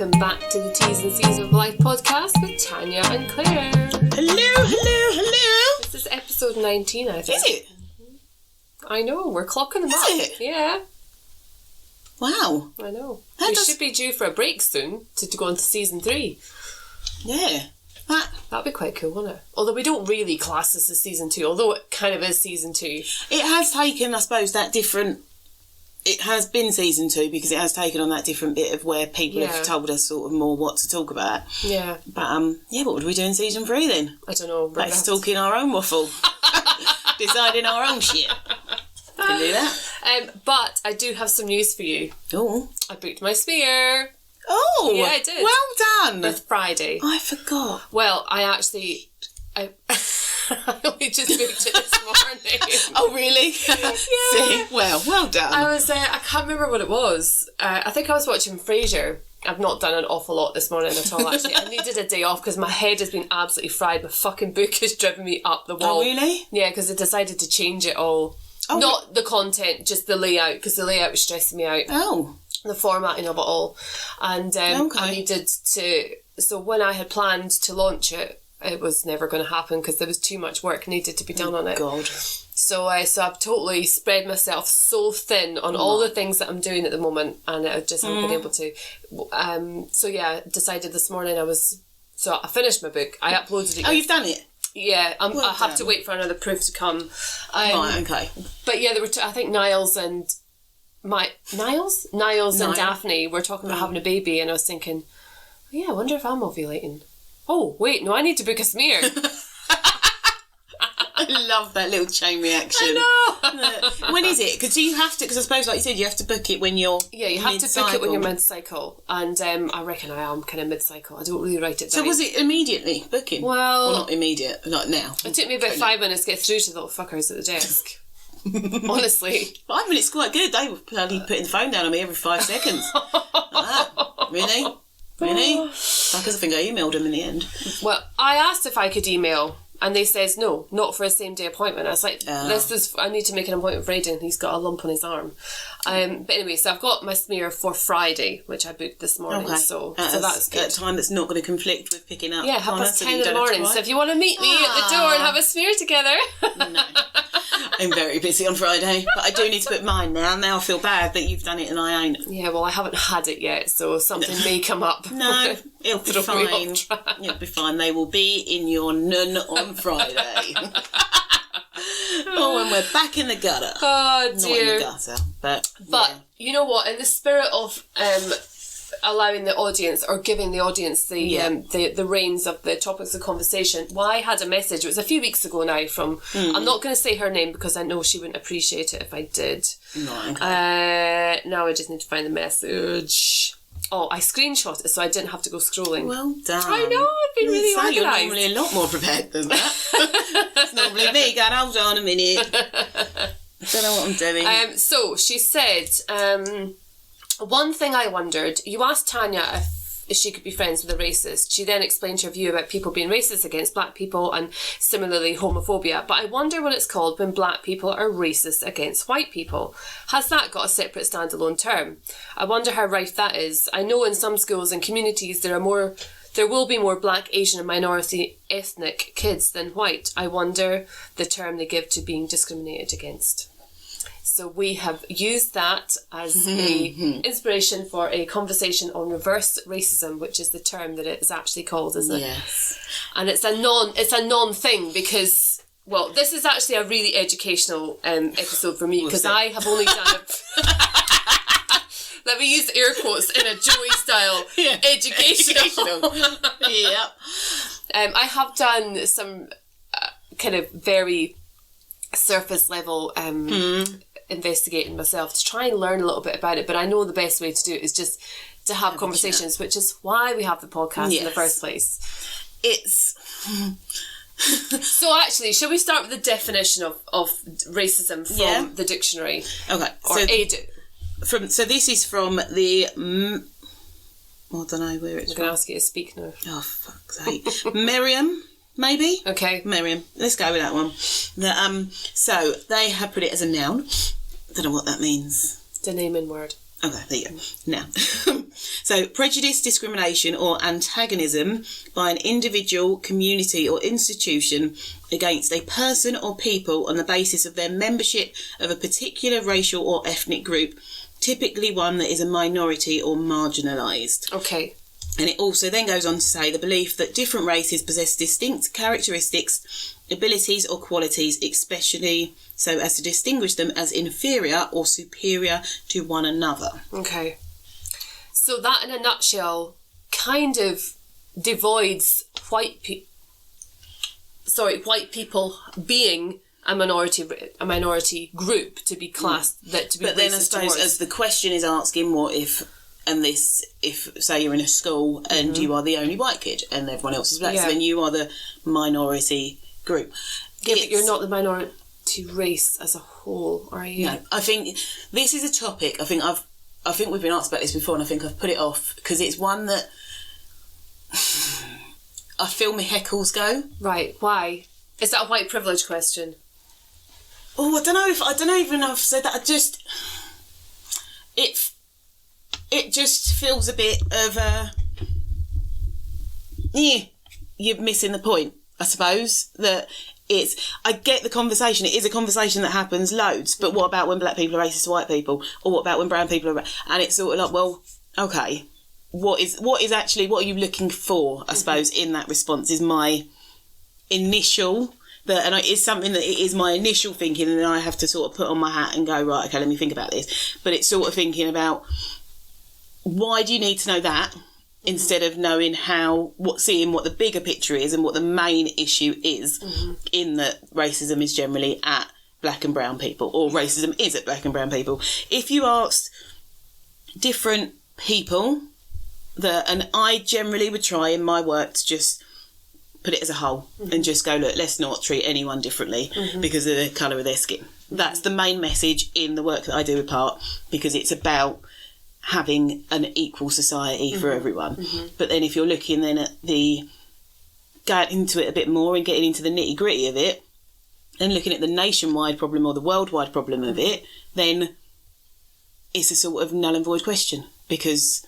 welcome back to the T's and C's of Life podcast with Tanya and Claire. Hello. This is episode 19, I think. Is it? I know, we're clocking them up. Is it? Yeah. Wow. I know. That should be due for a break soon to go on to season 3. Yeah. That'd be quite cool, wouldn't it? Although we don't really class this as season 2, although it kind of is season 2. It has taken, I suppose, that different... It has been season 2 because it has taken on that different bit of where people have told us sort of more what to talk about. Yeah. But, what would we do in season 3 then? I don't know. Let's talking our own waffle. Deciding our own shit. Can do that. But I do have some news for you. Oh. I booked my smear. Oh. Yeah, I did. Well done. It's Friday. I forgot. Well, I only just booked it this morning. Oh, really? Yeah. See? Well done. I can't remember what it was. I think I was watching Frasier. I've not done an awful lot this morning at all, actually. I needed a day off because my head has been absolutely fried. My fucking book has driven me up the wall. Oh, really? Yeah, because I decided to change it all. Oh, not the content, just the layout, because the layout was stressing me out. Oh. The formatting of it all. And I needed to... So when I had planned to launch it, it was never going to happen because there was too much work needed to be done on it. God. So I've totally spread myself so thin on all the things that I'm doing at the moment, and I just haven't been able to. Decided this morning I finished my book. I uploaded it. Oh, you've done it? Yeah, I have to wait for another proof to come. Right, okay. But yeah, there were I think Niles and Daphne were talking about having a baby, and I was thinking, oh, yeah, I wonder if I'm ovulating. Oh, wait, no, I need to book a smear. I love that little chain reaction. I know. When is it? Because you have to, because I suppose, like you said, you have to book it when you're you have to book it when you're mid-cycle. And I reckon I am kind of mid-cycle. I don't really write it down. So was it immediately booking? Well... not immediate, like now. It took me about 5 minutes to get through to the little fuckers at the desk. Honestly. 5 minutes is quite good. They were bloody putting the phone down on me every 5 seconds. Really? Because I think I emailed them in the end. Well, I asked if I could email, and they says no, not for a same day appointment. I was like, I need to make an appointment for Aidan. He's got a lump on his arm. But anyway, so I've got my smear for Friday, which I booked this morning. Okay. So that's good. At a time that's not going to conflict with picking up. Yeah, 10:30 in the morning. So if you want to meet me at the door and have a smear together. No. I'm very busy on Friday, but I do need to book mine now. Now I feel bad that you've done it and I ain't. Yeah, well, I haven't had it yet, so something may come up. No, it'll be fine. It'll be fine. They will be in your nun on Friday. When we're back in the gutter. Oh, dear. Not in the gutter, but you know what? In the spirit of allowing the audience or giving the audience the reins of the topics of conversation, I had a message, it was a few weeks ago now, from I'm not going to say her name because I know she wouldn't appreciate it if I did. No, okay. Now I just need to find the message. Oh, I screenshot it so I didn't have to go scrolling. Well done. I know, I've been really organised. You're normally a lot more prepared than that. It's normally me going, hold on a minute. I don't know what I'm doing. So she said, one thing I wondered, you asked Tanya if she could be friends with a racist. She then explained her view about people being racist against black people and similarly homophobia. But I wonder what it's called when black people are racist against white people. Has that got a separate standalone term? I wonder how rife that is. I know in some schools and communities there will be more black, Asian and minority ethnic kids than white. I wonder the term they give to being discriminated against. So we have used that as a inspiration for a conversation on reverse racism, which is the term that it is actually called, isn't it? Yes. And it's a non thing because, well, this is actually a really educational episode for me because I have only done let me use air quotes in a Joey style. Educational. Yep. I have done some kind of very surface level investigating myself to try and learn a little bit about it, but I know the best way to do it is just to have conversations, which is why we have the podcast in the first place. So actually, shall we start with the definition of racism from the dictionary? Okay. So this is from the I don't know where it's from. I'm going to ask you to speak now. Oh, fuck's sake. Merriam, maybe? Okay. Merriam. Let's go with that one. So they have put it as a noun. Don't know what that means. It's a naming word. Okay, there you go. Now, so prejudice, discrimination or antagonism by an individual, community or institution against a person or people on the basis of their membership of a particular racial or ethnic group, typically one that is a minority or marginalised. Okay. And it also then goes on to say the belief that different races possess distinct characteristics, abilities or qualities, especially so as to distinguish them as inferior or superior to one another. Okay. So that, in a nutshell, kind of devoids white people being a minority group to be classed that to be. But then I suppose as the question is asking, what if? And this, if, say, you're in a school and you are the only white kid and everyone else is black, so then you are the minority group. Yeah, but you're not the minority race as a whole, are you? No, I think this is a topic. I think we've been asked about this before, and I think I've put it off because it's one that I feel my heckles go. Right? Why? Is that a white privilege question? Oh, I don't know even if I've said that. It just feels a bit of you're missing the point, I suppose. That I get the conversation. It is a conversation that happens loads. But what about when black people are racist to white people? Or what about when brown people are? And it's sort of like, well, okay, what are you looking for? I suppose in that response is my initial. It's something that it is my initial thinking, and then I have to sort of put on my hat and go, right, okay, let me think about this. But it's sort of thinking about, why do you need to know that instead of knowing seeing what the bigger picture is and what the main issue is in that racism is generally at black and brown people, or racism is at black and brown people. If you asked different people and I generally would try in my work to just put it as a whole and just go, look, let's not treat anyone differently because of the colour of their skin. That's the main message in the work that I do with PART, because it's about having an equal society for everyone. But then if you're looking then at going into it a bit more and getting into the nitty gritty of it and looking at the nationwide problem or the worldwide problem of it, then it's a sort of null and void question, because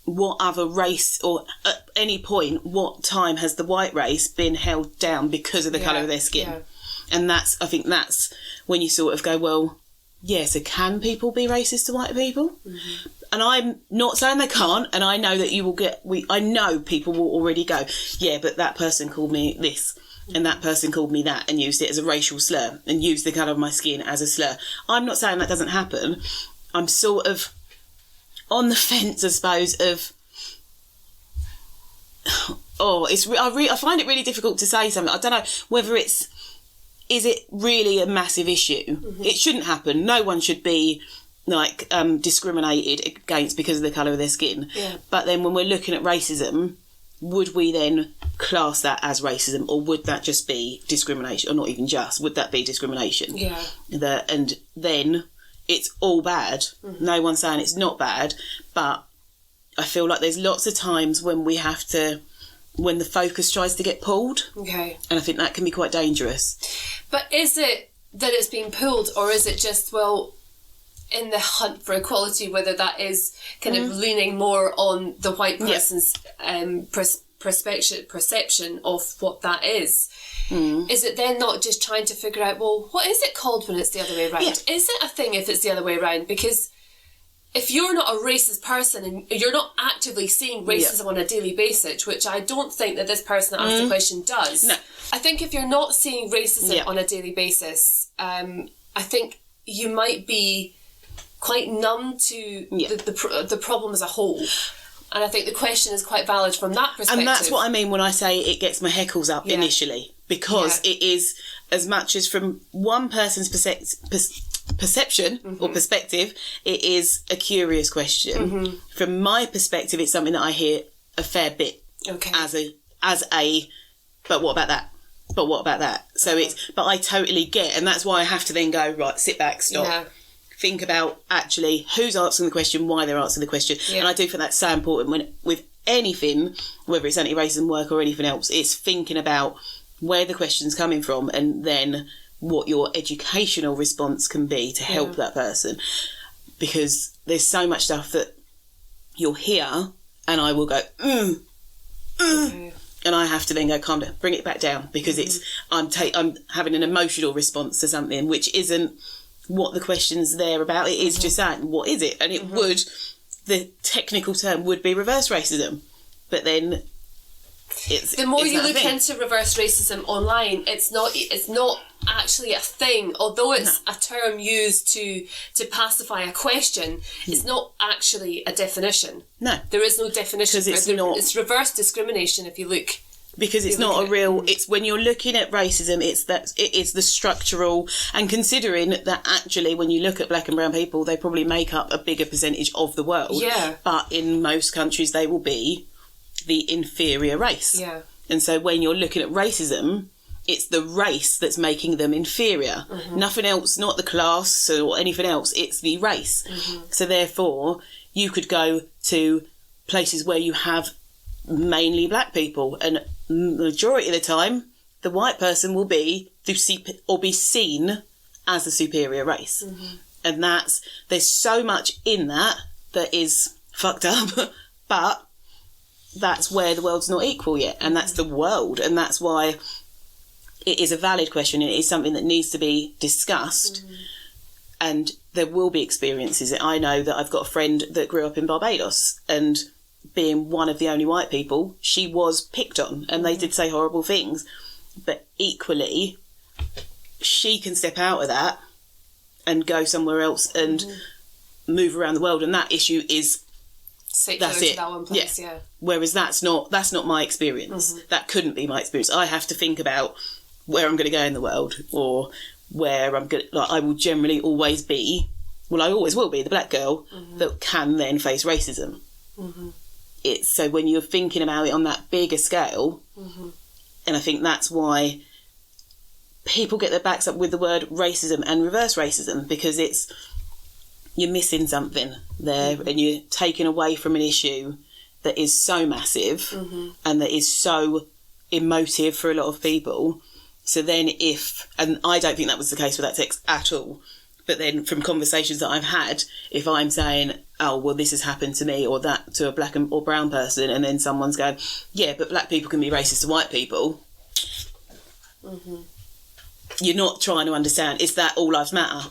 what other race, or at any point, what time has the white race been held down because of the colour of their skin? And I think that's when you sort of go, well, yeah, so can people be racist to white people? And I'm not saying they can't, and I know that I know people will already go, yeah, but that person called me this, and that person called me that, and used it as a racial slur, and used the colour of my skin as a slur. I'm not saying that doesn't happen. I'm sort of on the fence, I suppose, of... I find it really difficult to say something. I don't know whether is it really a massive issue? It shouldn't happen. No one should be discriminated against because of the colour of their skin. But then when we're looking at racism, would we then class that as racism, or would that just be discrimination? Or not even just, would that be discrimination? And then it's all bad. No one's saying it's not bad, but I feel like there's lots of times when we have to, when the focus tries to get pulled. And I think that can be quite dangerous. But is it that it's being pulled, or is it just, well, in the hunt for equality, whether that is kind of leaning more on the white person's perception of what that is? Is it then not just trying to figure out, well, what is it called when it's the other way around? Is it a thing if it's the other way around? Because if you're not a racist person and you're not actively seeing racism on a daily basis, which I don't think that this person that asked the question does. No. I think if you're not seeing racism on a daily basis, I think you might be quite numb to the problem as a whole. And I think the question is quite valid from that perspective. And that's what I mean when I say it gets my heckles up initially, because it is, as much as from one person's perception or perspective, it is a curious question. From my perspective, it's something that I hear a fair bit as a but what about that? But what about that? So but I totally get, and that's why I have to then go, right, sit back, stop. Think about actually who's answering the question, why they're answering the question. And I do think that's so important when with anything, whether it's anti-racism work or anything else, it's thinking about where the question's coming from and then what your educational response can be to help that person. because there's so much stuff that you'll hear and I will go, Okay. and I have to then go, calm down, bring it back down, because I'm having an emotional response to something which isn't what the question's there about. It is just saying, what is it? And it would, the technical term would be reverse racism, but then the more you look into reverse racism online, it's not actually a thing. Although it's a term used to pacify a question, it's not actually a definition. No, there is no definition. Because it's reverse discrimination if you look. Because it's not a real. It's when you're looking at racism, it is the structural, and considering that actually when you look at black and brown people, they probably make up a bigger percentage of the world. Yeah. But in most countries, they will be the inferior race. Yeah. And so when you're looking at racism, it's the race that's making them inferior. Nothing else, not the class or anything else, it's the race. So therefore, you could go to places where you have mainly black people, and majority of the time, the white person will be seen as the superior race. And there's so much in that is fucked up, but that's where the world's not equal yet, and that's the world, and that's why it is a valid question, and it is something that needs to be discussed. And there will be experiences. I know that I've got a friend that grew up in Barbados, and being one of the only white people, she was picked on, and they did say horrible things, but equally she can step out of that and go somewhere else and move around the world, and that issue is that's it. That one place, yeah. Whereas that's not my experience. That couldn't be my experience. I have to think about where I'm going to go in the world, or where I'm going. I will generally always be. Well, I always will be the black girl that can then face racism. It's so when you're thinking about it on that bigger scale, and I think that's why people get their backs up with the word racism and reverse racism, because you're missing something there, and you're taking away from an issue that is so massive and that is so emotive for a lot of people. So then and I don't think that was the case with that text at all, but then from conversations that I've had, if I'm saying, oh, well, this has happened to me or that to a black or brown person, and then someone's going, yeah, but black people can be racist to white people. You're not trying to understand. Is that all lives matter?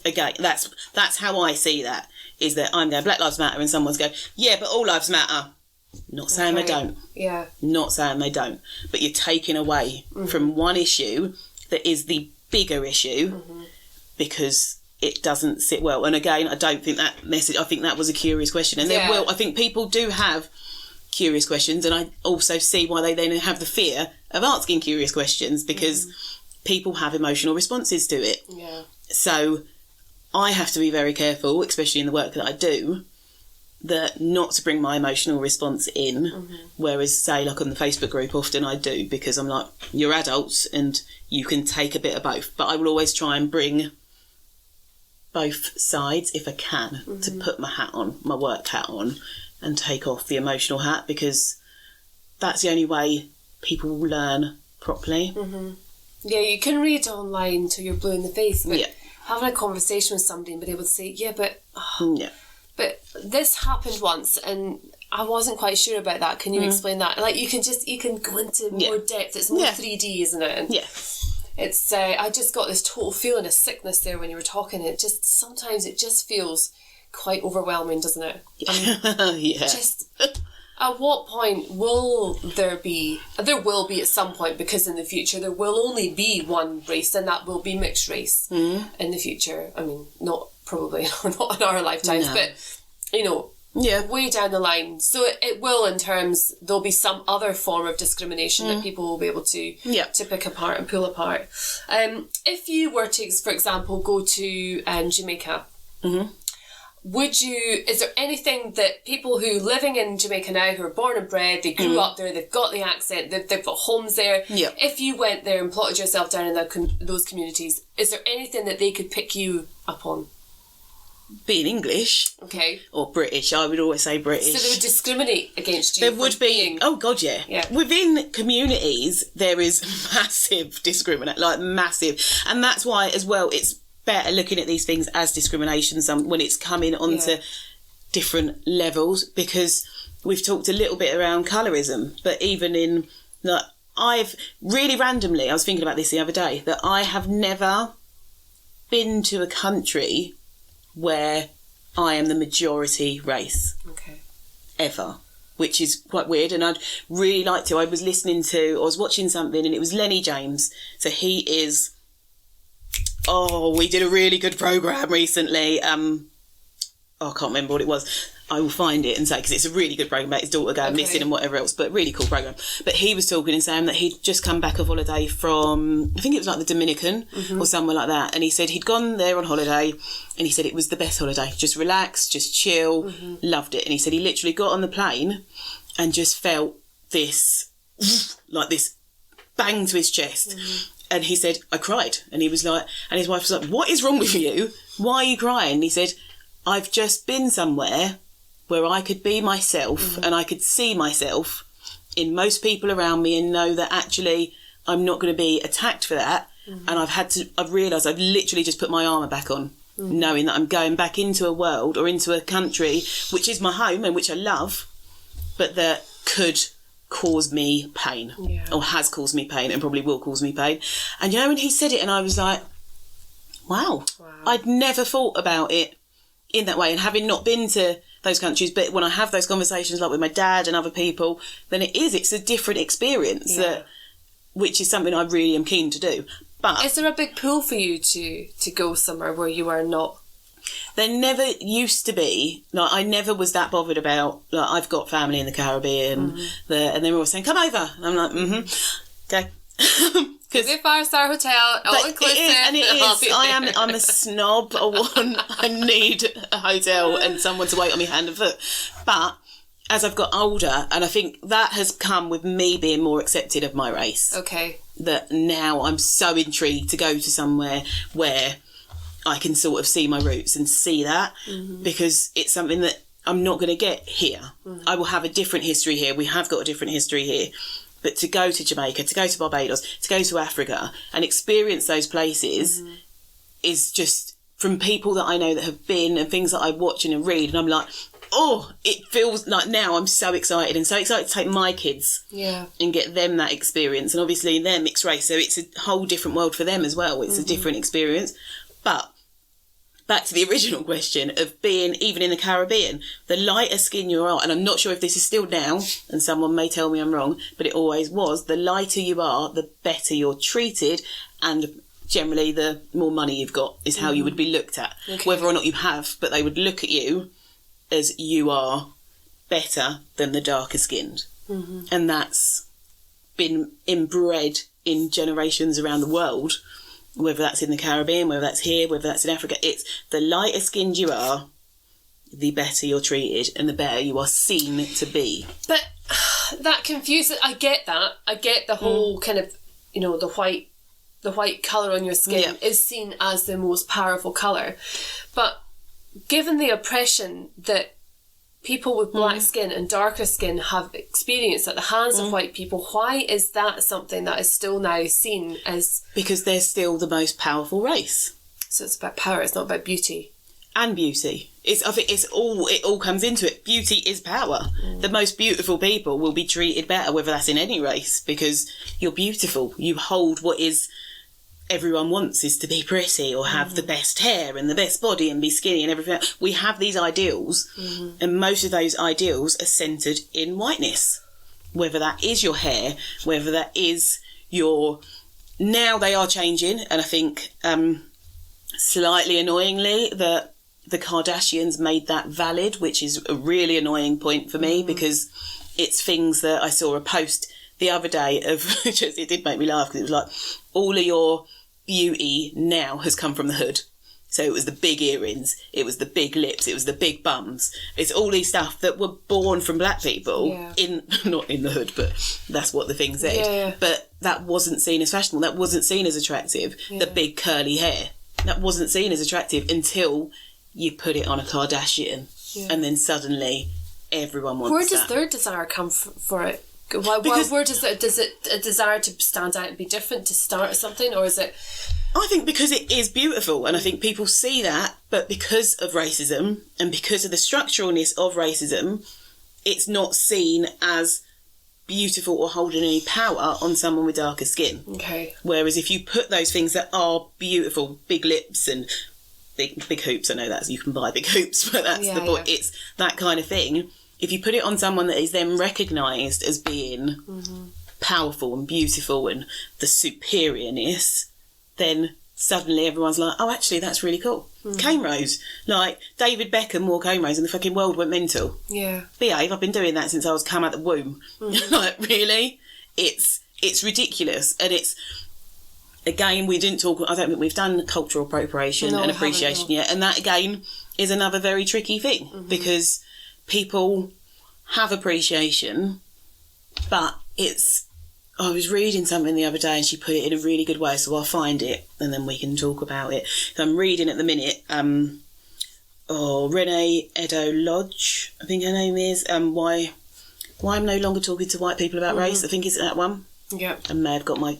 Again, that's how I see that, is that I'm going, Black Lives Matter, and someone's going, yeah, but all lives matter. Not saying they don't. Yeah. Not saying they don't. But you're taking away from one issue that is the bigger issue because it doesn't sit well. And again, I don't think that message, I think that was a curious question. And I think people do have curious questions, and I also see why they then have the fear of asking curious questions, because people have emotional responses to it. Yeah. So I have to be very careful, especially in the work that I do, that not to bring my emotional response in. Whereas, say, like on the Facebook group, often I do, because I'm like, you're adults and you can take a bit of both. But I will always try and bring both sides if I can, to put my hat on, my work hat on, and take off the emotional hat, because that's the only way people will learn properly. Yeah, you can read online till you're blue in the face, but having a conversation with somebody, but they would say, yeah, but this happened once and I wasn't quite sure about that. Can you explain that? Like, you can go into more depth. It's more 3D, isn't it? And it's I just got this total feeling of sickness there when you were talking. Sometimes it just feels quite overwhelming, doesn't it? Just at what point will there will be at some point, because in the future there will only be one race, and that will be mixed race in the future. I mean, not in our lifetimes, but way down the line. So it will, in terms, there'll be some other form of discrimination that people will be able to pick apart and pull apart. If you were to, for example, go to Jamaica, is there anything that people who living in Jamaica now, who are born and bred, they grew up there, they've got the accent, they've got homes there, if you went there and plotted yourself down in those communities, is there anything that they could pick you up on? Being English. Okay. Or British. I would always say British. So they would discriminate against you? There would be. Oh, God, yeah. Within communities, there is massive discrimination, like massive. And that's why, as well, it's better looking at these things as discrimination when it's coming onto different levels, because we've talked a little bit around colorism, but even in, like, I've really randomly, I was thinking about this the other day, that I have never been to a country where I am the majority race. Okay. Ever. Which is quite weird, and I'd really like to. I was watching something, and it was Lenny James. So he is, we did a really good programme recently. I can't remember what it was. I will find it and say, because it's a really good programme about his daughter going missing and whatever else, but really cool programme. But he was talking and saying that he'd just come back of holiday from, I think it was like the Dominican or somewhere like that, and he said he'd gone there on holiday, and he said it was the best holiday, just relax, just chill, loved it. And he said he literally got on the plane and just felt this, like this bang to his chest. And he said, I cried. And he was like, and his wife was like, what is wrong with you? Why are you crying? And he said, I've just been somewhere where I could be myself and I could see myself in most people around me and know that actually I'm not going to be attacked for that. And I've realised I've literally just put my armour back on, knowing that I'm going back into a world or into a country which is my home and which I love, but that could cause me pain or has caused me pain and probably will cause me pain. And you know, when he said it, and I was like, wow. I'd never thought about it in that way, and having not been to those countries, but when I have those conversations like with my dad and other people, then it's a different experience, which is something I really am keen to do. But is there a big pull for you to go somewhere where you are not? There never used to be. Like, I never was that bothered about, like, I've got family in the Caribbean, and they were always saying, come over. And I'm like, okay. Because a 5-star hotel, all inclusive. It is. I'm a snob. I need a hotel and someone to wait on me hand and foot. But as I've got older, and I think that has come with me being more accepted of my race. Okay. That now I'm so intrigued to go to somewhere where I can sort of see my roots and see that, because it's something that I'm not going to get here. I will have a different history here. We have got a different history here. But to go to Jamaica, to go to Barbados, to go to Africa and experience those places is just from people that I know that have been, and things that I watch and read, and I'm like, it feels like now I'm so excited to take my kids and get them that experience. And obviously they're mixed race, so it's a whole different world for them as well. It's a different experience. But back to the original question of being, even in the Caribbean, the lighter skin you are, and I'm not sure if this is still now, and someone may tell me I'm wrong, but it always was, the lighter you are, the better you're treated, and generally the more money you've got is how you would be looked at. Whether or not you have, but they would look at you as you are better than the darker skinned. And that's been inbred in generations around the world, whether that's in the Caribbean, whether that's here, whether that's in Africa. It's the lighter skinned you are, the better you're treated and the better you are seen to be. But that confuses, I get that. I get the whole kind of, you know, the white colour on your skin is seen as the most powerful colour. But given the oppression that people with black skin and darker skin have experienced at the hands of white people, why is that something that is still now seen as... Because they're still the most powerful race. So it's about power, it's not about beauty. And beauty. I think it all comes into it. Beauty is power. The most beautiful people will be treated better, whether that's in any race, because you're beautiful. You hold what is... everyone wants is to be pretty or have the best hair and the best body and be skinny and everything. We have these ideals, and most of those ideals are centred in whiteness. Whether that is your hair, whether that is your... Now they are changing, and I think slightly annoyingly that the Kardashians made that valid, which is a really annoying point for me, because it's things that I saw a post the other day of... it did make me laugh, because it was like, all of your beauty now has come from the hood. So it was the big earrings, it was the big lips, it was the big bums. It's all these stuff that were born from black people not in the hood, but that's what the thing said. Yeah. But that wasn't seen as fashionable. That wasn't seen as attractive. The big curly hair, that wasn't seen as attractive until you put it on a Kardashian, and then suddenly everyone wants that. Where does their desire come for it? Where does it a desire to stand out and be different, to start something, or is it... I think because it is beautiful, and I think people see that, but because of racism and because of the structuralness of racism, it's not seen as beautiful or holding any power on someone with darker skin. Okay. Whereas if you put those things that are beautiful, big lips and big hoops, I know that you can buy big hoops, but that's the point. It's that kind of thing. If you put it on someone that is then recognised as being powerful and beautiful and the superiorness, then suddenly everyone's like, oh, actually, that's really cool. Cane rows. Like, David Beckham wore cane rows and the fucking world went mental. Yeah. Behave, I've been doing that since I was come out the womb. Like, really? It's ridiculous. And it's, again, we didn't talk, I don't think we've done cultural appropriation and appreciation yet. And that, again, is another very tricky thing because people have appreciation, but it's, I was reading something the other day and she put it in a really good way, so I'll find it and then we can talk about it. So I'm reading at the minute, Renee Edo Lodge, I think her name is, why I'm no longer talking to white people about race. I think it's that one. Yeah. I may have got my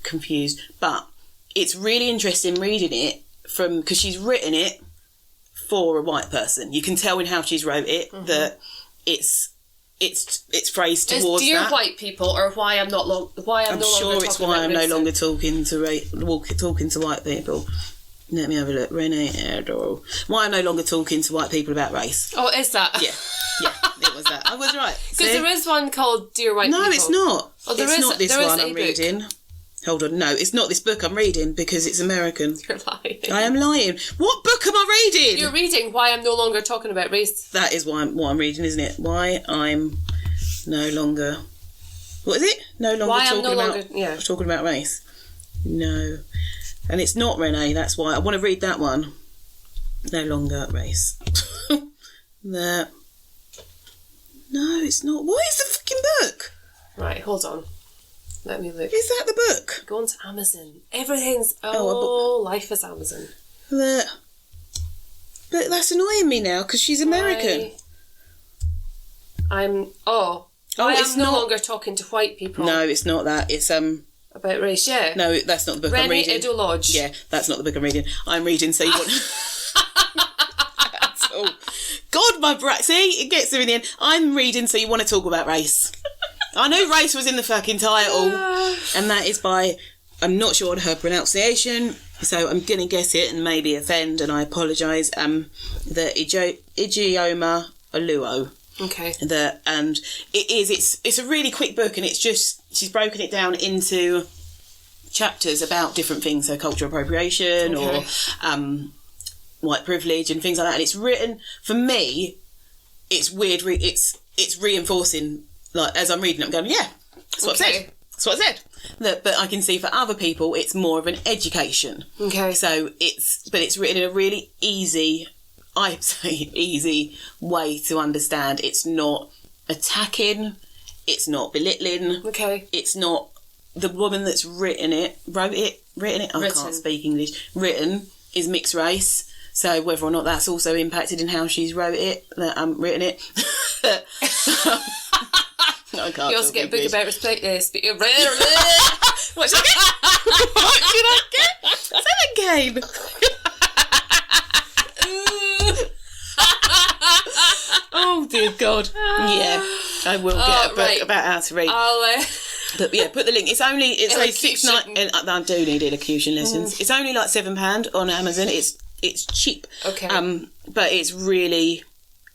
confused, but it's really interesting reading it from, because she's written it for a white person. You can tell in how she's wrote it that it's phrased towards dear that. white people, or why I'm no longer talking to white people. Let me have a look. Renee Edo. Why I'm no longer talking to white people about race. Oh, is that? Yeah, it was that. I was right. Because there is one called Dear White People. No, it's not. Oh, it's not this one I'm reading. Hold on, no, it's not this book I'm reading because it's American. You're lying. I am lying. What book am I reading? You're reading Why I'm No Longer Talking About Race. That is what I'm reading, isn't it? Why I'm no longer... What is it? Talking about race. No. And it's not Renee, that's why. I want to read that one. No longer race. No, it's not. What is the fucking book? Right, hold on. Let me look. Is that the book? Go on to Amazon. Everything's... life is Amazon. But that's annoying me now because she's American. Why I'm no longer talking to white people. No, it's not that. It's about race, yeah. No, that's not the book I'm reading. Edo Lodge. Yeah, that's not the book I'm reading. I'm reading So You Want... That's all. God, my brat. See, it gets there in the end. I'm reading So You Want to Talk About Race. I know race was in the fucking title, and that is by, I'm not sure on her pronunciation, so I'm going to guess it and maybe offend, and I apologise, the Ijeoma Oluo. Okay. And it's a really quick book, and it's just, she's broken it down into chapters about different things, so cultural appropriation or white privilege and things like that, and it's written, for me, it's weird, it's reinforcing. Like, as I'm reading it, I'm going, yeah, that's what I said. That's what I said. But I can see for other people, it's more of an education. Okay. So it's written in a really easy way to understand. It's not attacking. It's not belittling. Okay. It's not, the woman that's written it. I can't speak English. Written is mixed race. So whether or not that's also impacted in how she's written it. I can't. You also get a book about speaking. What should I get? What should I get? Say that again. Oh dear God. Yeah, I will get a book about how to read. But yeah, put the link. It's only $6.99. I do need elocution lessons. It's only like £7 on Amazon. It's cheap. Okay. But it's really.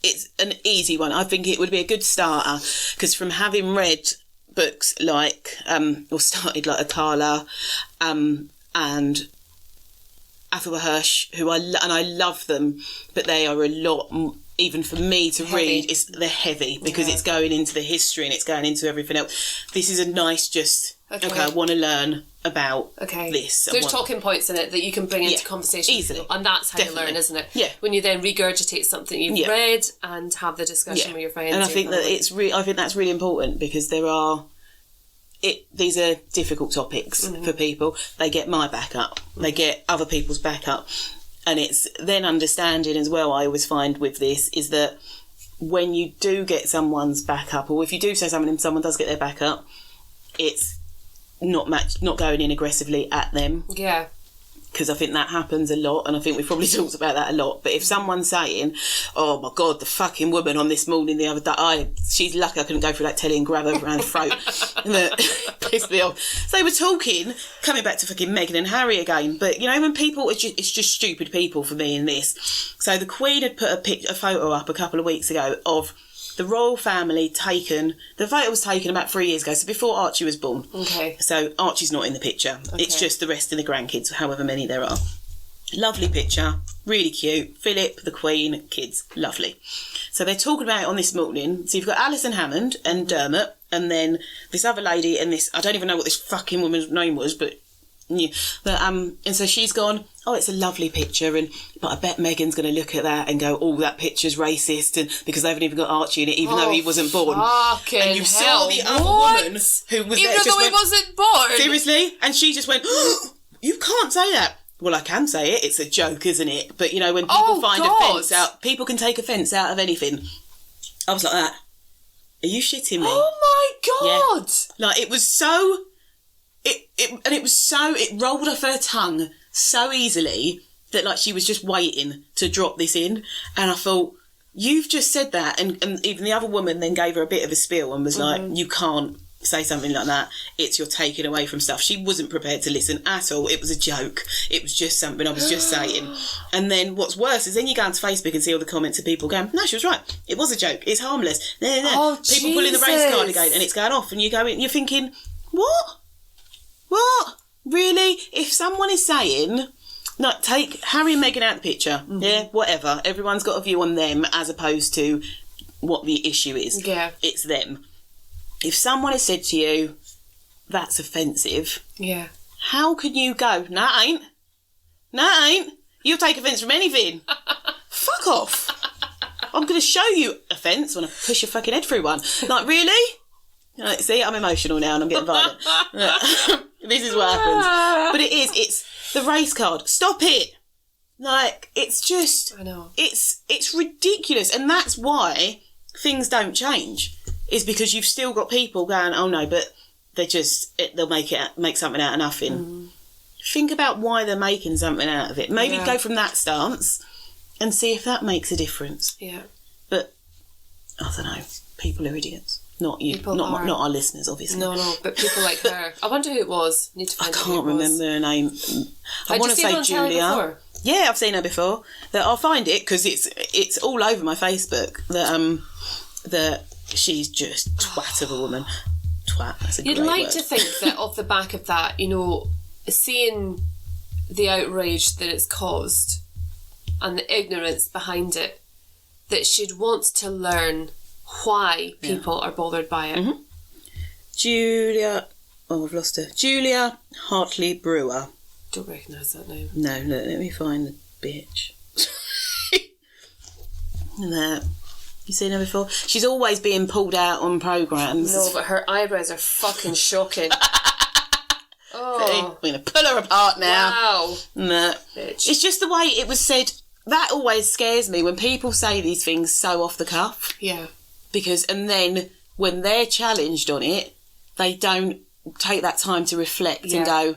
It's an easy one. I think it would be a good starter because from having read books like, or started like Akala and Athel Hirsch, who I love them, but they are a lot, even for me to read, they're heavy because it's going into the history and it's going into everything else. This is a nice okay, I want to learn about this. So there's talking points in it that you can bring into conversation easily, and that's how you learn, isn't it? Yeah. When you then regurgitate something you've read and have the discussion with your friends. And I think that I think that's really important because these are difficult topics for people. They get my backup. They get other people's backup. And it's then understanding as well, I always find with this, is that when you do get someone's backup, or if you do say something and someone does get their backup, it's not going in aggressively at them. Yeah. Because I think that happens a lot, and I think we've probably talked about that a lot. But if someone's saying, oh my God, the fucking woman on this morning the other day, she's lucky I couldn't go through that telly and grab her around the throat. That pissed me off. So they were talking, coming back to fucking Meghan and Harry again. But, you know, when people, it's just stupid people for me in this. So the Queen had put a photo up a couple of weeks ago of the royal family the photo was taken about 3 years ago, so before Archie was born. Okay. So Archie's not in the picture. Okay. It's just the rest of the grandkids, however many there are. Lovely picture, really cute. Philip, the Queen, kids, lovely. So they're talking about it on this morning. So you've got Alison Hammond and Dermot, and then this other lady and this, I don't even know what this fucking woman's name was, but yeah. And so she's gone, oh, it's a lovely picture, but I bet Meghan's going to look at that and go, oh, that picture's racist, and because they haven't even got Archie in it, even though he wasn't born. And you saw the other woman who was even there, though he wasn't born. Seriously, and she just went, oh, you can't say that. Well, I can say it. It's a joke, isn't it? But you know, when people find offence out, people can take offence out of anything. I was like that. Are you shitting me? Oh my God! Yeah. Like it was so. It rolled off her tongue so easily that like she was just waiting to drop this in, and I thought, you've just said that, and even the other woman then gave her a bit of a spiel and was like, you can't say something like that, you're taking away from stuff. She wasn't prepared to listen at all. It was a joke. It was just something I was just saying. And then what's worse is then you go onto Facebook and see all the comments of people going, no, she was right, it was a joke, it's harmless. Oh, people pulling the race card again, and it's going off, and you're thinking, what? Really? If someone is saying, no, take Harry and Meghan out of the picture, yeah, whatever, everyone's got a view on them as opposed to what the issue is. Yeah. It's them. If someone has said to you, that's offensive, yeah, how can you go, no, it ain't. You'll take offence from anything. Fuck off. I'm going to show you offence when I push your fucking head through one. Like, really? Like, see, I'm emotional now and I'm getting violent. This is what happens. But it's the race card. Stop it. Like, it's just, I know. It's ridiculous. And that's why things don't change. Is because you've still got people going, oh no, but they'll make something out of nothing. Think about why they're making something out of it. Maybe go from that stance and see if that makes a difference. Yeah. But, I don't know, people are idiots. Not you, not our listeners, obviously. No, but people like her. I wonder who it was. Need to find out. I can't remember her name. I want to say Julia. Yeah, I've seen her before. I'll find it because it's all over my Facebook. That she's just twat of a woman. Twat. That's a great word. You'd like to think that off the back of that, you know, seeing the outrage that it's caused and the ignorance behind it, that she'd want to learn why people are bothered by it. Mm-hmm. Julia, I've lost her. Julia Hartley Brewer. Don't recognise that name. No, let me find the bitch. There. You seen her before? She's always being pulled out on programmes. No, but her eyebrows are fucking shocking. I'm going to pull her apart now. Wow. No. Bitch. It's just the way it was said. That always scares me when people say these things so off the cuff. Yeah. And then when they're challenged on it, they don't take that time to reflect and go,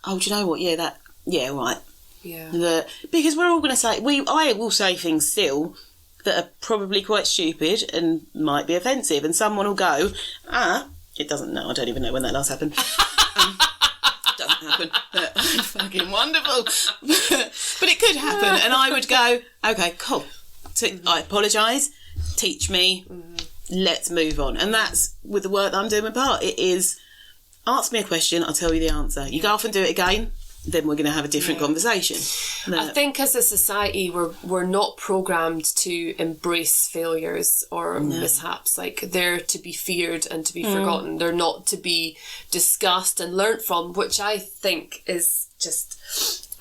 oh, do you know what? Yeah, right. Yeah. Because we're all going to say, I will say things still that are probably quite stupid and might be offensive, and someone will go, it doesn't know. I don't even know when that last happened. Doesn't happen. Fucking wonderful. But it could happen, and I would go, okay, cool. I apologise. Teach me. Let's move on. And that's with the work that I'm doing with Part. It is, ask me a question, I'll tell you the answer. You go off and do it again, then we're going to have a different conversation. I think as a society we're not programmed to embrace failures or mishaps. Like, they're to be feared and to be forgotten. They're not to be discussed and learnt from, which I think is just,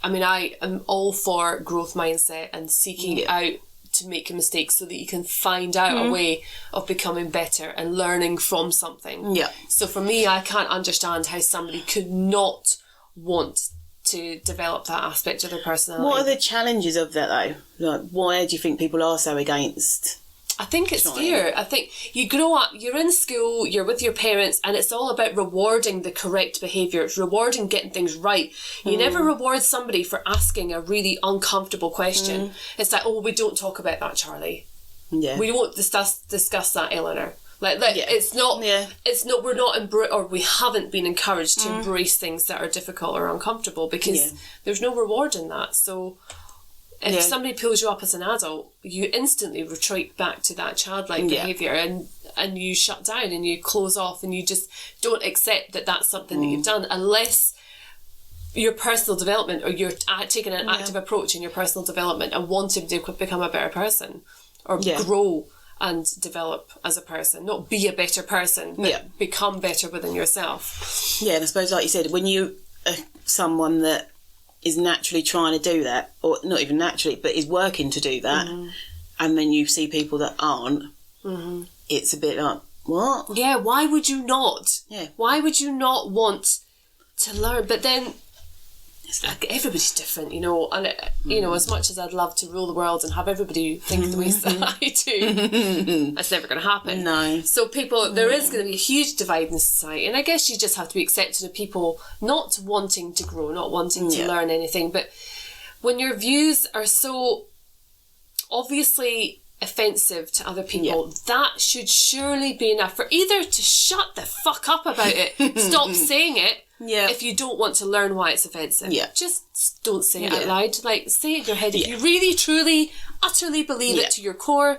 I am all for growth mindset and seeking out to make a mistake so that you can find out a way of becoming better and learning from something. Yeah. So for me, I can't understand how somebody could not want to develop that aspect of their personality. What are the challenges of that though? Like, why do you think people are so against I think it's fear. I think you grow up, you're in school, you're with your parents, and it's all about rewarding the correct behaviour. It's rewarding getting things right. You never reward somebody for asking a really uncomfortable question. It's like, oh, we don't talk about that, Charlie. Yeah. We won't discuss that, Eleanor. It's not. Yeah. It's not. We're not or we haven't been encouraged to embrace things that are difficult or uncomfortable because there's no reward in that. So. If somebody pulls you up as an adult, you instantly retreat back to that childlike behaviour and you shut down and you close off and you just don't accept that that's something that you've done unless your personal development or you're taking an active approach in your personal development and wanting to become a better person or grow and develop as a person. Not be a better person, but become better within yourself. Yeah, and I suppose, like you said, when you are someone that is naturally trying to do that, or not even naturally, but is working to do that, and then you see people that aren't, it's a bit like, what? Yeah, why would you not? Yeah. Why would you not want to learn? But then, everybody's different, and, as much as I'd love to rule the world and have everybody think the ways that I do, that's never going to happen. No. So there is going to be a huge divide in society, and I guess you just have to be accepting of people not wanting to grow, not wanting to learn anything. But when your views are so obviously offensive to other people, that should surely be enough for either to shut the fuck up about it, stop saying it. Yeah. If you don't want to learn why it's offensive, just don't say it out loud. Say it in your head. If you really, truly, utterly believe it to your core,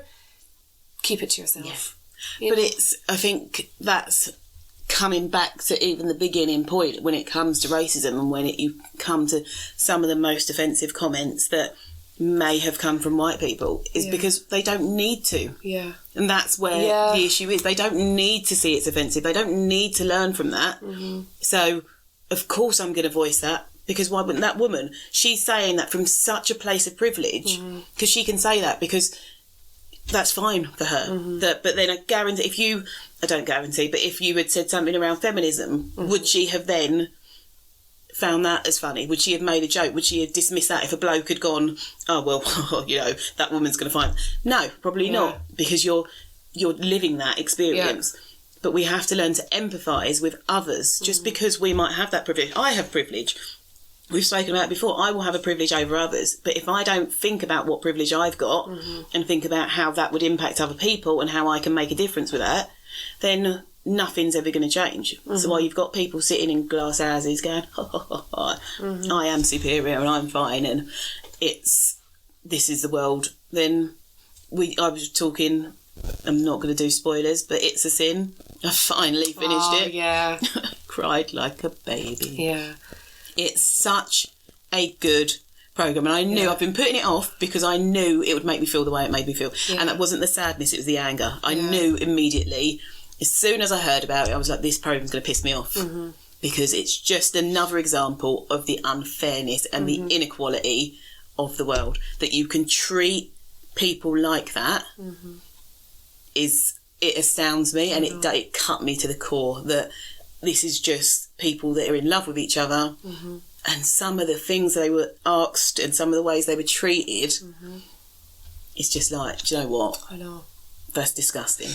keep it to yourself. Yeah. But I think that's coming back to even the beginning point when it comes to racism and when you come to some of the most offensive comments that may have come from white people is because they don't need to. Yeah. And that's where the issue is. They don't need to see it's offensive. They don't need to learn from that. So, of course I'm going to voice that because why wouldn't that woman? She's saying that from such a place of privilege because she can say that because that's fine for her. But then I guarantee if you had said something around feminism, would she have then found that as funny? Would she have made a joke? Would she have dismissed that if a bloke had gone, oh well, that woman's going to find? No, probably not, because you're living that experience. But we have to learn to empathise with others. Just because we might have that privilege, I have privilege. We've spoken about it before. I will have a privilege over others, but if I don't think about what privilege I've got and think about how that would impact other people and how I can make a difference with that, then nothing's ever going to change. So while you've got people sitting in glass houses going, I am superior and I'm fine and this is the world, then I was talking, I'm not going to do spoilers, but It's a Sin. I finally finished it. Yeah. Cried like a baby. Yeah. It's such a good programme, and I knew I've been putting it off because I knew it would make me feel the way it made me feel. And that wasn't the sadness, it was the anger. I knew immediately. As soon as I heard about it, I was like, this programme's going to piss me off because it's just another example of the unfairness and the inequality of the world. That you can treat people like that it astounds me, and it cut me to the core that this is just people that are in love with each other and some of the things they were asked and some of the ways they were treated, it's just like, do you know what? I know. That's disgusting.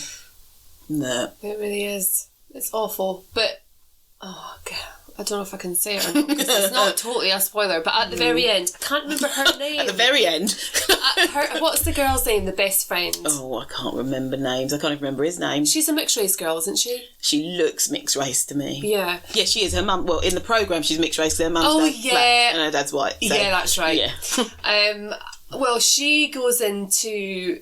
No. It really is. It's awful. But, oh, God, I don't know if I can say it or not, because it's not totally a spoiler, but at the very end, I can't remember her name. At the very end? What's the girl's name, the best friend? Oh, I can't remember names. I can't even remember his name. She's a mixed race girl, isn't she? She looks mixed race to me. Yeah. Yeah, she is. Her mum, well, in the programme, she's mixed race because her mum's black and her dad's white. So, yeah, that's right. Yeah. Well, she goes into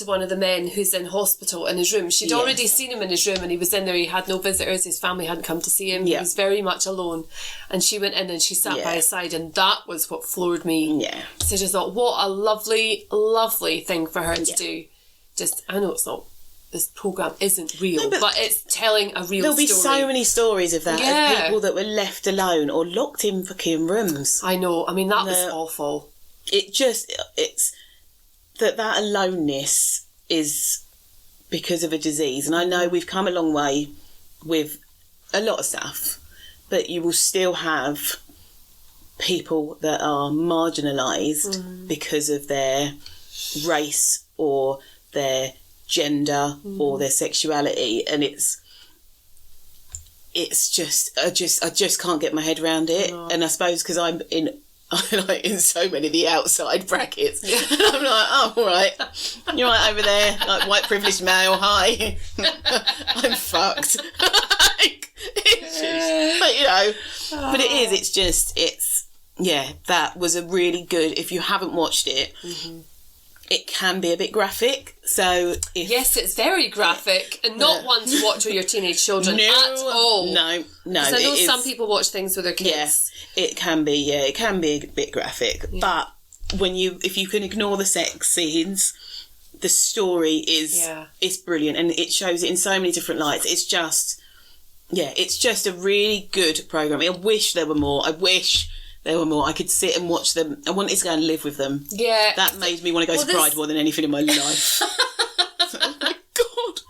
one of the men who's in hospital in his room. She'd already seen him in his room and he was in there. He had no visitors. His family hadn't come to see him. He was very much alone. And she went in and she sat by his side, and that was what floored me. Yeah. So I just thought, what a lovely, lovely thing for her to do. Just, I know it's not, this programme isn't real, but it's telling a real story. There'll be so many stories of that, of people that were left alone or locked in fucking rooms. I know. I mean, that was awful. It's that aloneness is because of a disease. And I know we've come a long way with a lot of stuff, but you will still have people that are marginalised because of their race or their gender or their sexuality, and it's just I just can't get my head around it. And I suppose because I'm in so many of the outside brackets, and I'm like, oh, all right, you're right over there, like white privileged male, hi. I'm fucked. But that was a really good, if you haven't watched it, it can be a bit graphic. So yes, it's very graphic, and not one to watch with your teenage children at all. No. Because I know some people watch things with their kids. Yeah, it can be a bit graphic. Yeah. But if you can ignore the sex scenes, the story is brilliant, and it shows it in so many different lights. It's just a really good programme. I wish there were more. I could sit and watch them. I wanted to go and live with them. Yeah. That made me want to go to Pride more than anything in my life. Oh my God.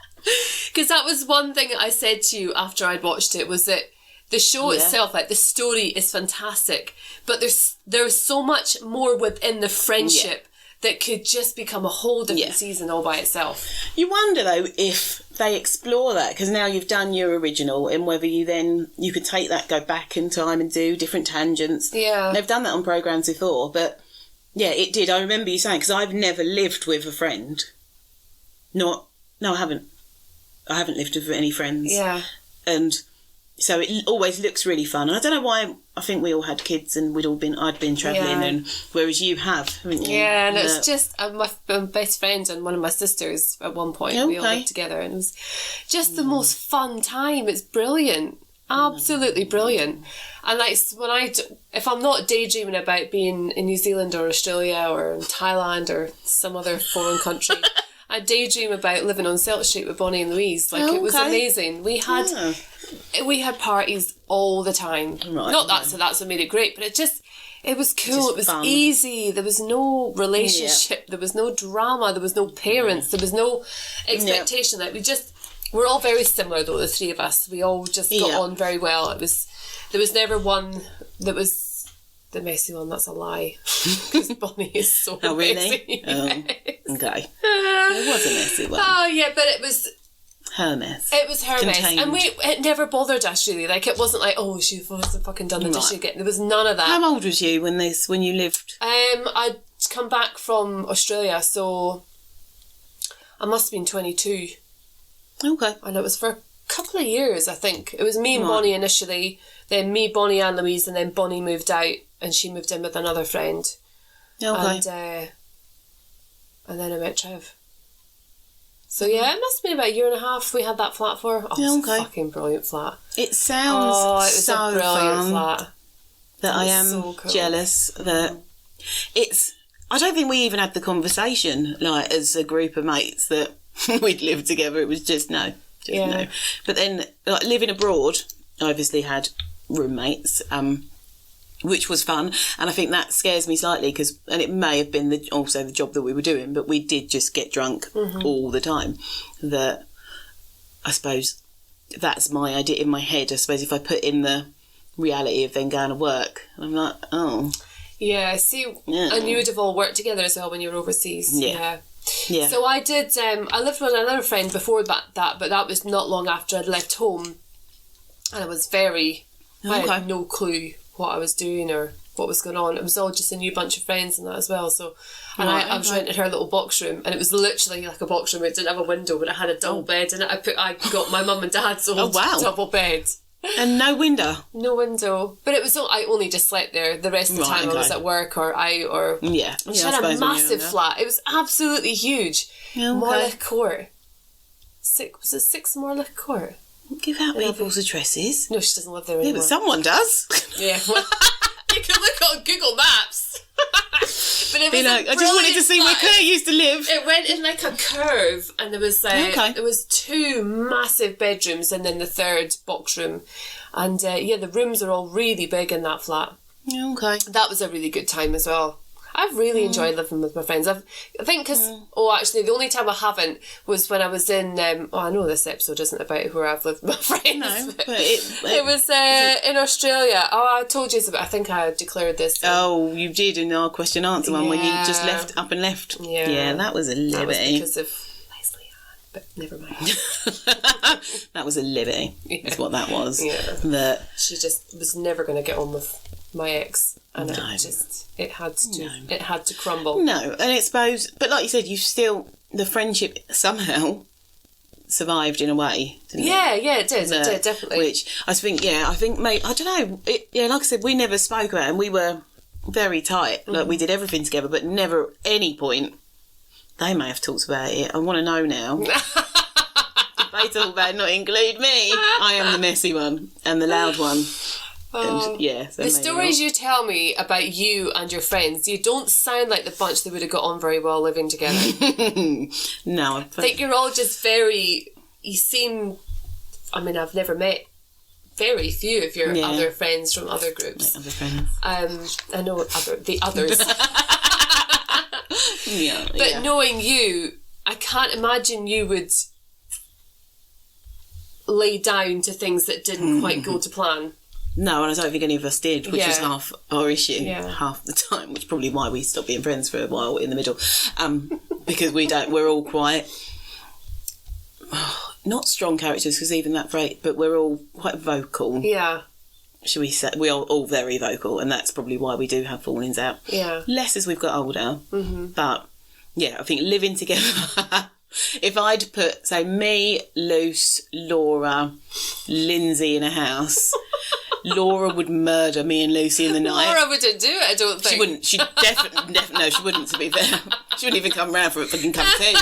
Because that was one thing I said to you after I'd watched it, was that the show itself, like the story is fantastic, but there's so much more within the friendship that could just become a whole different season all by itself. You wonder, though, if they explore that, because now you've done your original, and whether you could take that, go back in time and do different tangents. Yeah. They've done that on programmes before, but yeah, it did. I remember you saying, because I've never lived with a friend. No, I haven't. I haven't lived with any friends. Yeah. And so it always looks really fun. And I don't know why, I think we all had kids and I'd been travelling, and whereas you have, haven't you? Yeah, and it's just my best friend and one of my sisters at one point. We all lived together, and it was just the most fun time. It's brilliant. Absolutely brilliant. And like if I'm not daydreaming about being in New Zealand or Australia or in Thailand or some other foreign country, I daydream about living on Celt Street with Bonnie and Louise. It was amazing. We had parties all the time. Right. Not that, so that's what made it great, but it was cool. It was fun. Easy. There was no relationship. Yeah. There was no drama. There was no parents. There was no expectation. Like we're all very similar though, the three of us. We all just got on very well. There was never one that was the messy one. That's a lie. Because Bonnie is so messy. Really? Oh, okay. It was a messy one. Oh, yeah, but it was her mess. It was her mess. And it never bothered us, really. Like, it wasn't like, oh, she fucking done the dish again. There was none of that. How old was you when you lived? I'd come back from Australia, so I must have been 22. Okay. And it was for a couple of years, I think. It was me and Bonnie initially, then me, Bonnie and Louise, and then Bonnie moved out and she moved in with another friend. Okay. And then I met Trev. So yeah, it must have been about a year and a half we had that flat for. Oh, it's a fucking brilliant flat. It sounds so a brilliant flat. That I am so cool. Jealous that I don't think we even had the conversation, like, as a group of mates that we'd lived together. It was just no. But then, like, living abroad, I obviously had roommates, which was fun, and I think that scares me slightly and it may have been also the job that we were doing, but we did just get drunk all the time. That I suppose that's my idea in my head. I suppose if I put in the reality of then going to work, I'm like, oh. Yeah, and you would have all worked together as well when you were overseas. Yeah. So I did, I lived with another friend before that, but that was not long after I'd left home, and I had no clue what I was doing or what was going on. It was all just a new bunch of friends and that as well. So, and I was renting her little box room, and it was literally like a box room. It didn't have a window, but it had a double bed in it. I got my mum and dad's old double bed. And no window? No window. But it was I only just slept there. The rest of the time I was at work or out or... Yeah. She had a massive flat. It was absolutely huge. Morlech Court. Was it 6 Morlech Court? Give out people's addresses. No, she doesn't live there anymore. Yeah, but someone does. Yeah. Well, you can look on Google Maps. But it was I just wanted to see where Claire used to live. It went in like a curve, and there was there was 2 massive bedrooms and then the 3rd box room, and the rooms are all really big in that flat. Okay. That was a really good time as well. I've really enjoyed living with my friends. I think because actually the only time I haven't was when I was in I know this episode isn't about where I've lived with my friends. No, but it was in Australia. I told you about. I think I declared this. You did in our question answer one when you just left up and left. Yeah, that was a liberty. That was because of But never mind. That was a liberty. Yeah. Is what that was. Yeah. That she just was never going to get on with my ex, and it had to crumble. No, and it's supposed, but like you said, the friendship somehow survived in a way, didn't it? Yeah, it did. It did, definitely. Which I think, mate, I don't know. Like I said, we never spoke about it, and we were very tight. Like we did everything together, but never at any point. They may have talked about it. I want to know now. If they talk about it, not include me. I am the messy one and the loud one. And, the stories you tell me about you and your friends, you don't sound like the bunch that would have got on very well living together. No. I think you're all just you seem, I mean, I've never met very few of your other friends from other groups. Like other friends. I know the others. But knowing you, I can't imagine you would lay down to things that didn't quite go to plan. No, and I don't think any of us did, which is half our issue, half the time, which is probably why we stopped being friends for a while in the middle. Because we're all quite, not strong characters, because even that great, but we're all quite vocal. Yeah. Should we say, we are all very vocal, and that's probably why we do have fallings out. Yeah. Less as we've got older. Mm-hmm. But, I think living together, if I'd put, say, me, Luce, Laura, Lindsay in a house, Laura would murder me and Lucy in the night. Laura wouldn't do it, I don't think. She wouldn't. She definitely, no, she wouldn't, to be fair. She wouldn't even come round for a fucking cup of tea.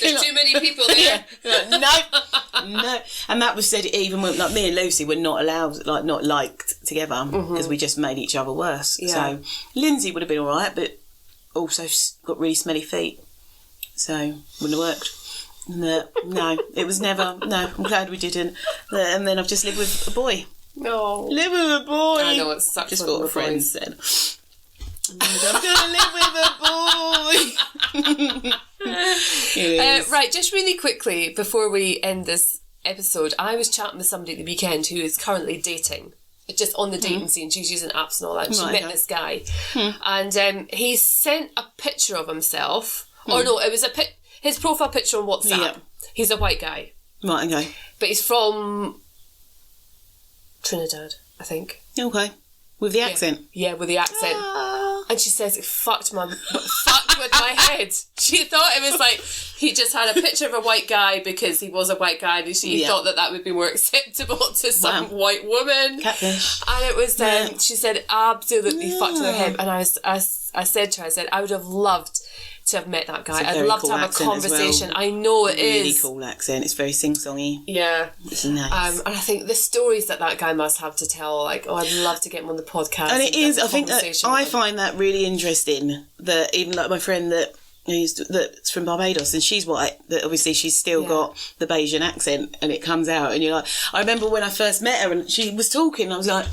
There's too many people there. No. And that was said even when, like, me and Lucy were not allowed, like, not liked together, because we just made each other worse. Yeah. So Lindsay would have been all right, but also got really smelly feet. So wouldn't have worked. No, it was never. No, I'm glad we didn't. And then I've just lived with a boy. No. Live with a boy. I know, it sucks. Just what a friend said. I'm going to live with a boy. Right, just really quickly, before we end this episode, I was chatting with somebody at the weekend who is currently dating. Just on the dating scene, she's using apps and all that. And she met this guy. And he sent a picture of himself. Or no, it was his profile picture on WhatsApp. Yeah. He's a white guy. Right, okay. But he's from Trinidad, I think. Okay. With the accent? Yeah, with the accent. And she says it fucked with my head. She thought it was like he just had a picture of a white guy because he was a white guy, and she thought that would be more acceptable to some white woman. Catfish. And it was she said absolutely fucked with her head. And I said to her, I would have loved to have met that guy. I'd love to have a conversation. I know it is. Really cool accent. It's very sing-songy. Yeah. It's nice. And I think the stories that guy must have to tell, like, I'd love to get him on the podcast. And it is, I think that I find that really interesting, that even like my friend that's from Barbados, and she's white, that obviously she's still got the Bayesian accent, and it comes out, and you're like, I remember when I first met her and she was talking, I was like,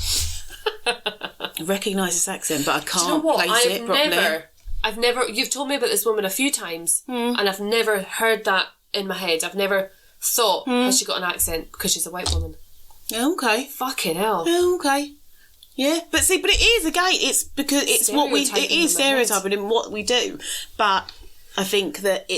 I recognise this accent, but I can't place it properly. I've never, you've told me about this woman a few times, and I've never heard that in my head. I've never thought, has she got an accent because she's a white woman? Okay. Fucking hell. Okay. Yeah, but it is, again, it's because it's what it is stereotyping in what we do. But I think that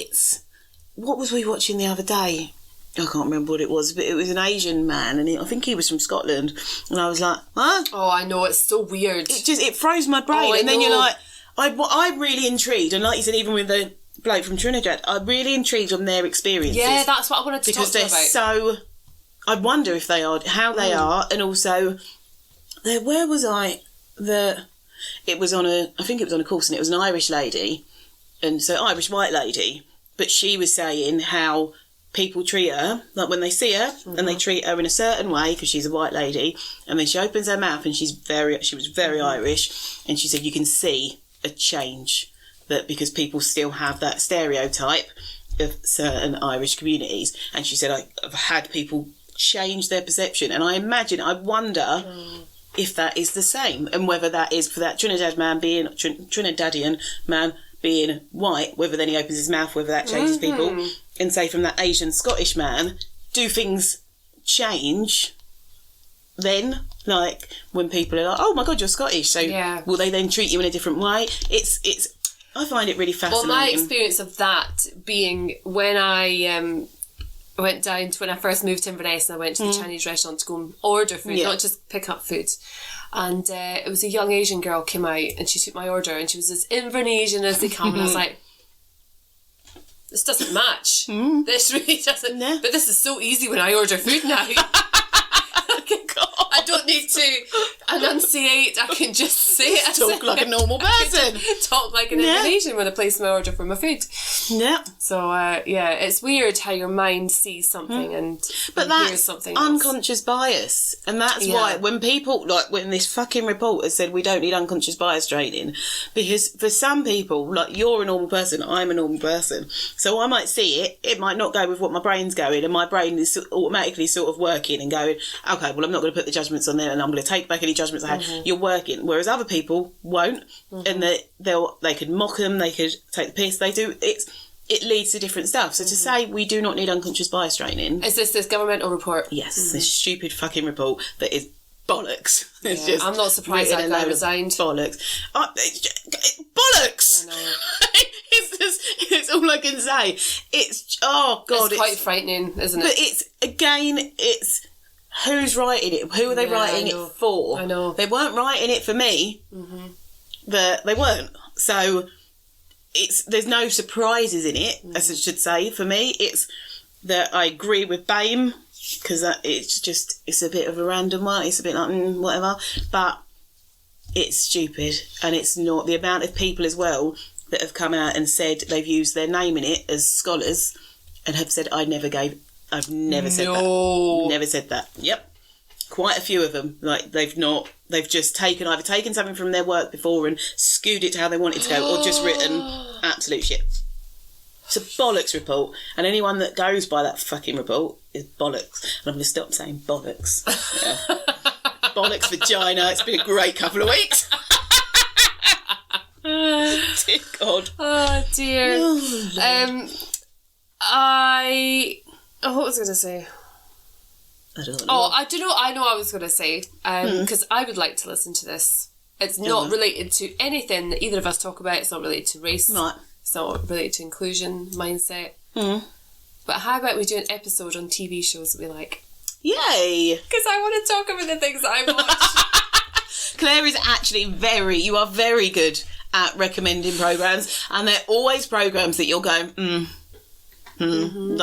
what was we watching the other day? I can't remember what it was, but it was an Asian man, and I think he was from Scotland, and I was like, huh? Oh, I know, it's so weird. It froze my brain, and then you're like, I'm really intrigued, and like you said, even with the bloke from Trinidad, I'm really intrigued on their experiences. Yeah, that's what I wanted to talk to you about. Because they're I wonder if they are, how they are, and also, where was I? It was I think it was on a course, and it was an Irish lady, and so Irish white lady, but she was saying how people treat her, like when they see her, and they treat her in a certain way because she's a white lady, and then she opens her mouth, and she was very Irish, and she said you can see a change, that because people still have that stereotype of certain Irish communities, and she said I've had people change their perception, and I wonder if that is the same, and whether that is for that Trinidadian man being white, whether then he opens his mouth, whether that changes people, and say from that Asian Scottish man, do things change then? Like when people are like, oh my god, you're Scottish, so will they then treat you in a different way? I find it really fascinating. Well, my experience of that being when I went down to when I first moved to Inverness, and I went to the Chinese restaurant to go and order food, not just pick up food. And it was a young Asian girl came out and she took my order and she was as Invernessian as they come. And I was like, this doesn't match. This really doesn't. Yeah. But this is so easy when I order food now. I don't need to enunciate. I can just say it. Talk like a normal person. Talk like an Indonesian when I place my order for my food. Yeah. So, it's weird how your mind sees something and hears something else. Unconscious bias. And that's why when people, like when this fucking report has said we don't need unconscious bias training, because for some people, like you're a normal person, I'm a normal person. So I might see it, it might not go with what my brain's going, and my brain is automatically sort of working and going, okay, well, I'm not going to put the judgments on there and I'm going to take back any judgments I had. You're working. Whereas other people won't. And they could mock them, they could take the piss, they do. It leads to different stuff. So to say we do not need unconscious bias training. Is this governmental report? Yes, this stupid fucking report that is bollocks. It's just I'm not surprised that guy resigned. Bollocks. Bollocks! I know. It's all I can say. It's, oh God. It's quite frightening, isn't it? But it's who's writing it? Who are they writing it for? I know. They weren't writing it for me. They weren't. So there's no surprises in it, as I should say. For me, it's that I agree with BAME, because it's a bit of a random one. It's a bit like, whatever. But it's stupid. And it's not. The amount of people as well that have come out and said they've used their name in it as scholars and have said, I've never said that. Never said that. Yep. Quite a few of them. Like, they've just either taken something from their work before and skewed it to how they want it to go, or just written absolute shit. It's a bollocks report, and anyone that goes by that fucking report is bollocks. And I'm going to stop saying bollocks. Yeah. Bollocks vagina. It's been a great couple of weeks. Dear God. Oh dear. What was I going to say? I don't know. Oh, I don't know. I know what I was going to say, because I would like to listen to this. It's not related to anything that either of us talk about. It's not related to race. Right. It's not related to inclusion, mindset. But how about we do an episode on TV shows that we like? Yay! Because I want to talk about the things I watch. Claire is actually you are very good at recommending programmes, and they're always programmes that you're going, don't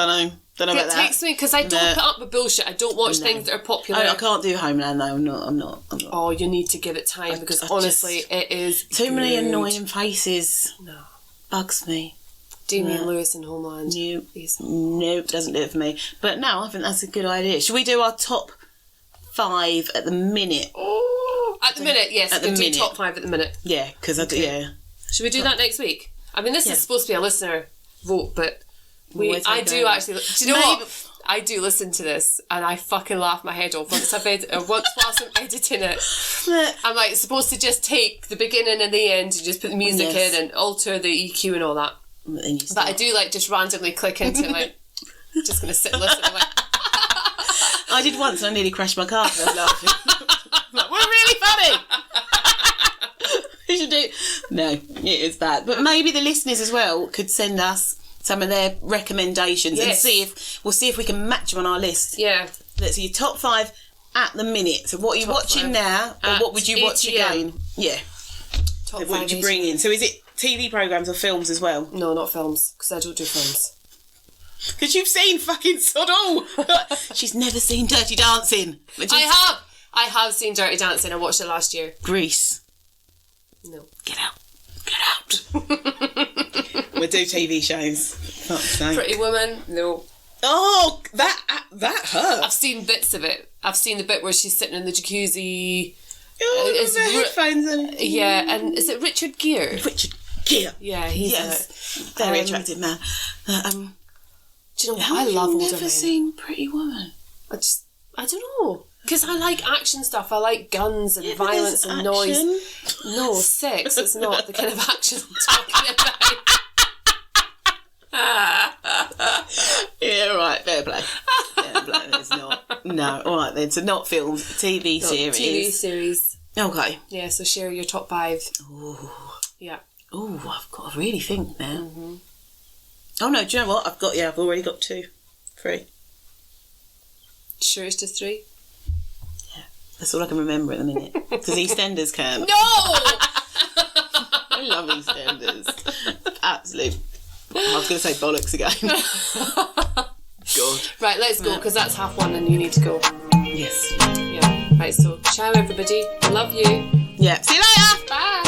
know about that. It takes me, because I don't put up with bullshit. I don't watch things that are popular. I can't do Homeland though. I'm not. Oh, you need to give it time, because honestly, it is too many annoying faces. No. Bugs me. Damian Lewis in Homeland. Nope, doesn't do it for me. But no, I think that's a good idea. Should we do our top 5 at the minute? Oh, at the minute, yes. We can do top 5 at the minute. Yeah, because Should we do that next week? I mean, this is supposed to be a listener vote, but I do actually. Do you know what? I do listen to this, and I fucking laugh my head off whilst I'm editing it. I'm like supposed to just take the beginning and the end and just put the music in and alter the EQ and all that. But I do like just randomly click into it, like just gonna sit and listen. I'm like, I did once, and I nearly crashed my car because I was laughing. Like, we're really funny. We should do. No, it is bad. But maybe the listeners as well could send us some of their recommendations and see if we can match them on our list. Yeah. Let's see your top 5 at the minute. So what are you watching now, or what would you watch again? Yeah. Top 5. What would you bring in? So is it TV programmes or films as well? No, not films, because I don't do films. Because you've seen fucking sod all. She's never seen Dirty Dancing. I have seen Dirty Dancing. I watched it last year. Grease. No. Get out. We'll do TV shows. Fuck's sake. Pretty Woman. No. Oh, that hurt. I've seen bits of it. I've seen the bit where she's sitting in the jacuzzi. Oh, the headphones and... Yeah, and is it Richard Gere? Richard Gere. Yeah, he's very attractive man. Do you know what? I love older men. I've never seen Pretty Woman. I don't know. Because I like action stuff. I like guns and violence and noise. No, sex. It's not the kind of action I'm talking about. Yeah, right. Fair play. It's not. No, all right then. So not films, TV series. TV series. Okay. Yeah, so share your top 5. Ooh. Yeah. Oh, I've got to really think now. Oh no, do you know what? I've already got 2, 3. Sure it's just 3? Yeah, that's all I can remember at the minute. Because EastEnders count. No! I love EastEnders. Absolute. I was going to say bollocks again. God. Right, let's go, because that's 1:30 and you need to go. Yes. Yeah. Right, so ciao everybody. I love you. Yeah. See you later. Bye.